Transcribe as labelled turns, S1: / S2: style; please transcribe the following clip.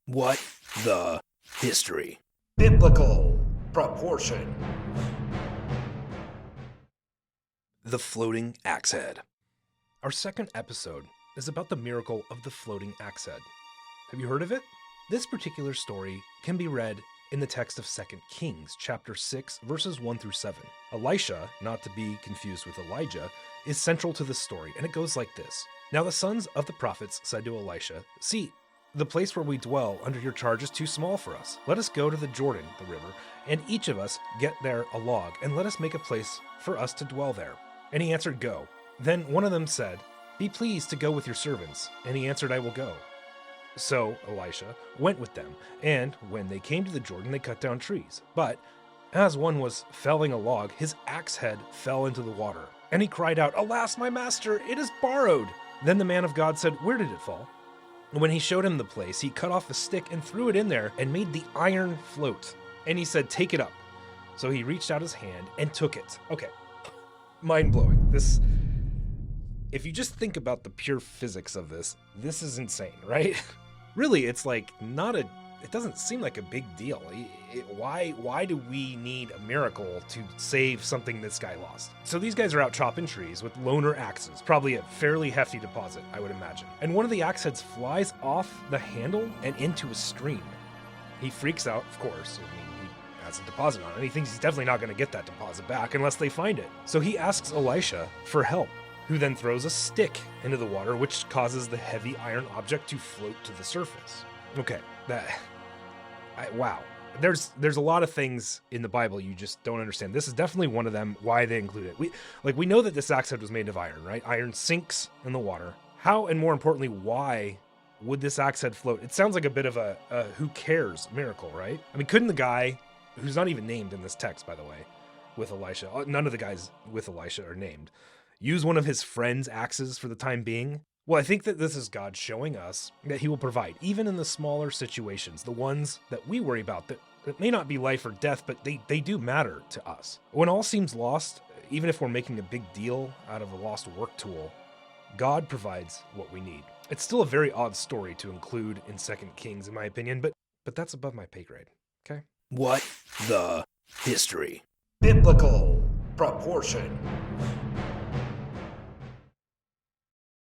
S1: What the history?
S2: Biblical proportion.
S1: The floating axe head. Our second episode is about the miracle of the floating axe head. Have you heard of it? This particular story can be read in the text of 2 Kings, chapter 6, verses 1 through 7. Elisha, not to be confused with Elijah, is central to the story, and it goes like this. Now the sons of the prophets said to Elisha, "See, the place where we dwell under your charge is too small for us. Let us go to the Jordan, the river, and each of us get there a log, and let us make a place for us to dwell there." And he answered, "Go." Then one of them said, "Be pleased to go with your servants." And he answered, "I will go." So Elisha went with them, and when they came to the Jordan, they cut down trees. But as one was felling a log, his axe head fell into the water. And he cried out, "Alas, my master, it is borrowed." Then the man of God said, "Where did it fall?" And when he showed him the place, he cut off the stick and threw it in there and made the iron float. And he said, "Take it up." So he reached out his hand and took it. Okay, mind-blowing. If you just think about the pure physics of this is insane, right? Really, it's like it doesn't seem like a big deal. Why do we need a miracle to save something this guy lost? So these guys are out chopping trees with loaner axes, probably a fairly hefty deposit, I would imagine. And one of the axe heads flies off the handle and into a stream. He freaks out, of course. I mean, he has a deposit on it. He thinks he's definitely not going to get that deposit back unless they find it. So he asks Elisha for help, who then throws a stick into the water, which causes the heavy iron object to float to the surface. Okay, wow. There's a lot of things in the Bible you just don't understand. This is definitely one of them, why they include it. We know that this axe head was made of iron, right? Iron sinks in the water. How, and more importantly, why would this axe head float? It sounds like a bit of a who cares miracle, right? I mean, couldn't the guy, who's not even named in this text, by the way, with Elisha, none of the guys with Elisha are named, use one of his friend's axes for the time being? Well, I think that this is God showing us that he will provide, even in the smaller situations, the ones that we worry about, that may not be life or death, but they do matter to us. When all seems lost, even if we're making a big deal out of a lost work tool, God provides what we need. It's still a very odd story to include in 2 Kings, in my opinion, but that's above my pay grade, okay? What the history?
S2: Biblical proportion.